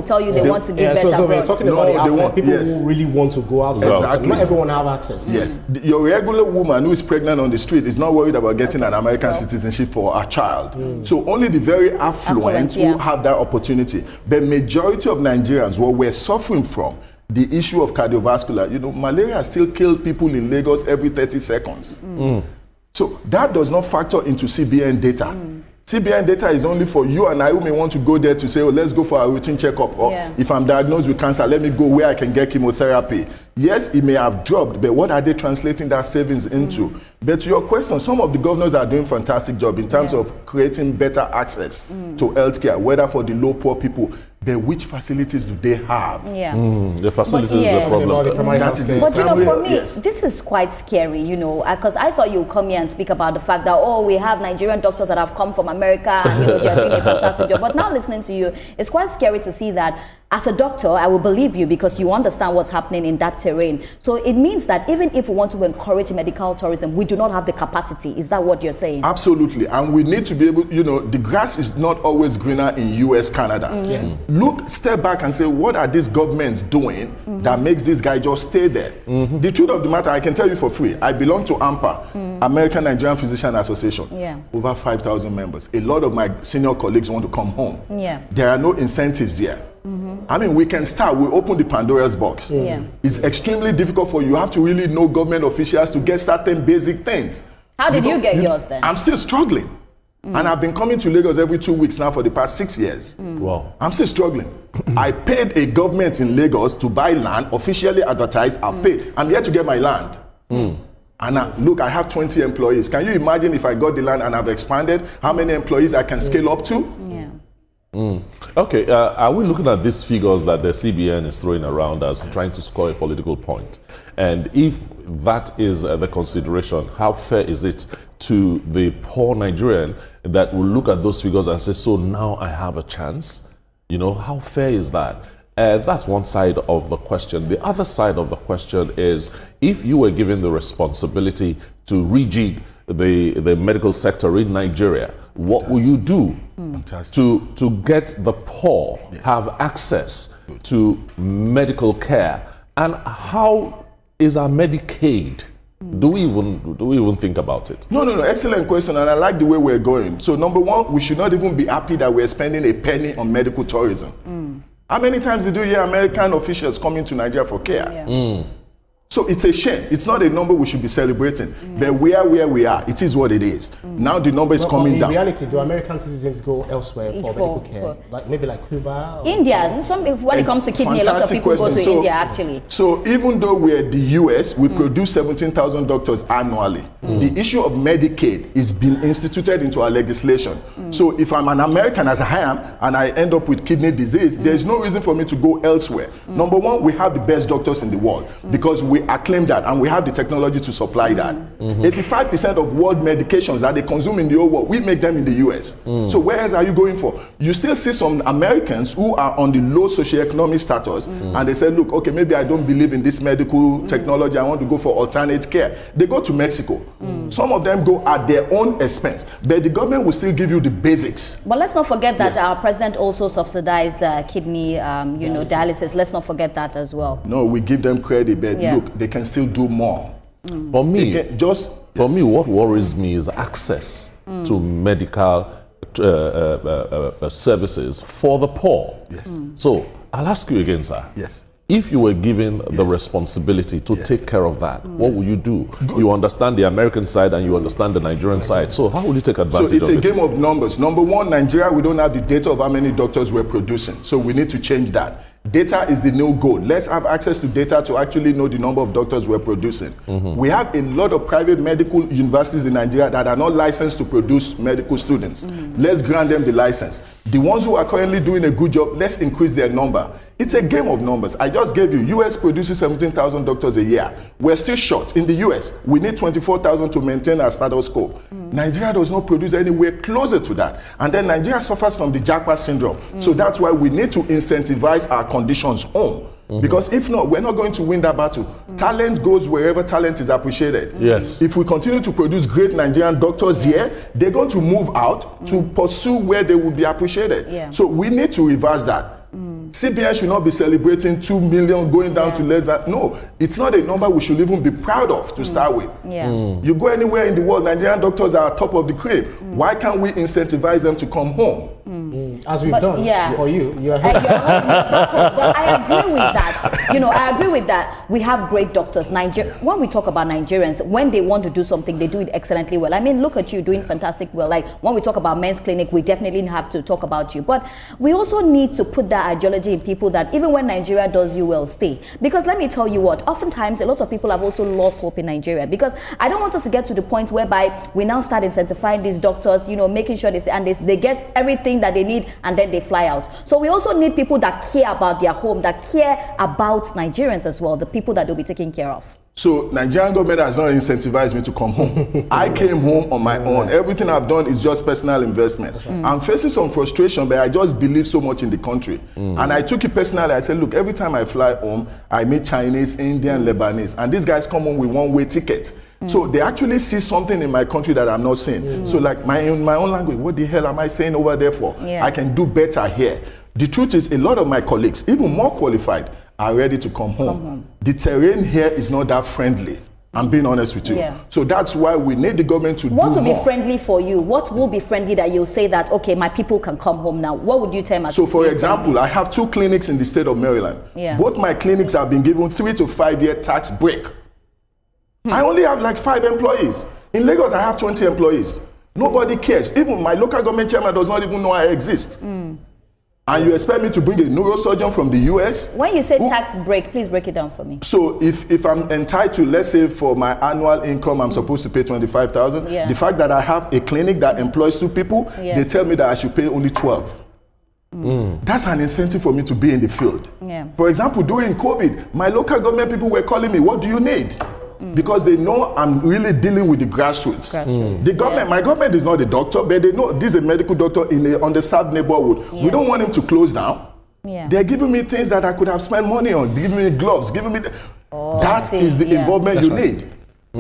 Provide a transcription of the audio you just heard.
will tell you they want to give better. So we're talking about people yes. who really want to go out. Exactly. Not everyone have access to Yes. Your regular woman who is pregnant on the street is not worried about getting an American citizenship for her child. So only the very affluent who have that opportunity. The majority of Nigerians, what we're suffering from, the issue of cardiovascular, malaria still kills people in Lagos every 30 seconds. So that does not factor into CBN data. CBN data is only for you and I who may want to go there to say, let's go for a routine checkup. Or if I'm diagnosed with cancer, let me go where I can get chemotherapy. Yes, it may have dropped, but what are they translating that savings into? But to your question, some of the governors are doing a fantastic job in terms of creating better access to healthcare, whether for the low poor people. But which facilities do they have? The facilities is the problem. But for me, this is quite scary, because I thought you would come here and speak about the fact that, we have Nigerian doctors that have come from America and they're doing a fantastic job. But now listening to you, it's quite scary to see that as a doctor, I will believe you because you understand what's happening in that terrain. So it means that even if we want to encourage medical tourism, we do not have the capacity. Is that what you're saying? Absolutely. And we need to be able, the grass is not always greener in US, Canada. Look, step back and say, what are these governments doing that makes this guy just stay there? The truth of the matter, I can tell you for free. I belong to AMPA, American Nigerian Physician Association. Over 5,000 members. A lot of my senior colleagues want to come home. There are no incentives here. I mean, we can start. We open the Pandora's box. It's extremely difficult for you. You have to really know government officials to get certain basic things. How did you get yours then? I'm still struggling. And I've been coming to Lagos every 2 weeks now for the past 6 years. Wow. I'm still struggling. I paid a government in Lagos to buy land, officially advertised. I've paid. I'm here to get my land. And look, I have 20 employees. Can you imagine if I got the land and I've expanded, how many employees I can scale up to? Okay, are we looking at these figures that the CBN is throwing around as trying to score a political point? And if that is the consideration, how fair is it to the poor Nigerian that will look at those figures and say, so now I have a chance? How fair is that? That's one side of the question. The other side of the question is, if you were given the responsibility to rejig the medical sector in Nigeria, what will you do to get the poor have access to medical care? And how is our Medicaid? Do we even think about it? No. Excellent question, and I like the way we're going. So number one, we should not even be happy that we're spending a penny on medical tourism. How many times did you hear American officials coming to Nigeria for care? So it's a shame. It's not a number we should be celebrating. But we are where we are. It is what it is. Now the number is coming down. In reality, do American citizens go elsewhere for medical care? Maybe like Cuba? India. When it comes to kidney, a lot of people go to India, actually. So even though we're the US, we produce 17,000 doctors annually. The issue of Medicaid is being instituted into our legislation. So if I'm an American, as I am, and I end up with kidney disease, there's no reason for me to go elsewhere. Number one, we have the best doctors in the world because we acclaim that and we have the technology to supply that. 85% of world medications that they consume in the whole world, we make them in the US. So where else are you going for? You still see some Americans who are on the low socioeconomic status and they say, look, okay, maybe I don't believe in this medical technology, I want to go for alternate care. They go to Mexico. Some of them go at their own expense, but the government will still give you the basics. But let's not forget that our president also subsidized kidney dialysis. Let's not forget that as well. No, we give them credit, but look, they can still do more. For me, what worries me is access to medical services for the poor. So I'll ask you again, sir. If you were given the responsibility to take care of that, what will you do? You understand the American side and you understand the Nigerian side. So how will you take advantage of it? So it's a game of numbers. Number one, Nigeria, we don't have the data of how many doctors we're producing. So we need to change that. Data is the new goal. Let's have access to data to actually know the number of doctors we're producing. We have a lot of private medical universities in Nigeria that are not licensed to produce medical students. Let's grant them the license. The ones who are currently doing a good job, let's increase their number. It's a game of numbers. I just gave you, US produces 17,000 doctors a year. We're still short. In the US, we need 24,000 to maintain our status quo. Nigeria does not produce anywhere closer to that. And then Nigeria suffers from the jackpot syndrome. So that's why we need to incentivize our conditions home. Because if not, we're not going to win that battle. Talent goes wherever talent is appreciated. If we continue to produce great Nigerian doctors here, they're going to move out to pursue where they will be appreciated. So we need to reverse that. CBN should not be celebrating 2 million going down to less than. No, it's not a number we should even be proud of to start with. You go anywhere in the world, Nigerian doctors are top of the crib. Why can't we incentivize them to come home? As we've done for you. But I agree with that. I agree with that. We have great doctors. When we talk about Nigerians, when they want to do something, they do it excellently well. I mean, look at you doing fantastic well. Like when we talk about men's clinic, we definitely have to talk about you. But we also need to put that ideology in people that even when Nigeria does you well, stay. Because let me tell you what, oftentimes a lot of people have also lost hope in Nigeria. Because I don't want us to get to the point whereby we now start incentivizing these doctors, making sure they get everything that they need and then they fly out. So we also need people that care about their home, that care about Nigerians as well, the people that they'll be taking care of. So Nigerian government has not incentivized me to come home. I came home on my own. Everything I've done is just personal investment. I'm facing some frustration, but I just believe so much in the country. And I took it personally. I said, look, every time I fly home, I meet Chinese, Indian, Lebanese, and these guys come home with one-way tickets. So they actually see something in my country that I'm not seeing. So like in my own language, what the hell am I saying over there for? I can do better here. The truth is, a lot of my colleagues, even more qualified, are ready to come home. The terrain here is not that friendly. I'm being honest with you. So that's why we need the government to do more. What will be friendly for you? What will be friendly that you'll say that, okay, my people can come home now? What would you tell me? So for example, I have 2 clinics in the state of Maryland. Both my clinics have been given 3 to 5 year tax break. I only have like 5 employees. In Lagos, I have 20 employees. Nobody cares. Even my local government chairman does not even know I exist. And you expect me to bring a neurosurgeon from the US? When you say tax break, please break it down for me. So if I'm entitled, let's say for my annual income, I'm supposed to pay 25,000. The fact that I have a clinic that employs 2 people, they tell me that I should pay only 12. That's an incentive for me to be in the field. For example, during COVID, my local government people were calling me, what do you need? Because they know I'm really dealing with the grassroots. The government, my government is not a doctor, but they know this is a medical doctor in a underserved neighborhood. We don't want him to close down. They're giving me things that I could have spent money on, giving me gloves, giving me... that is the involvement you need.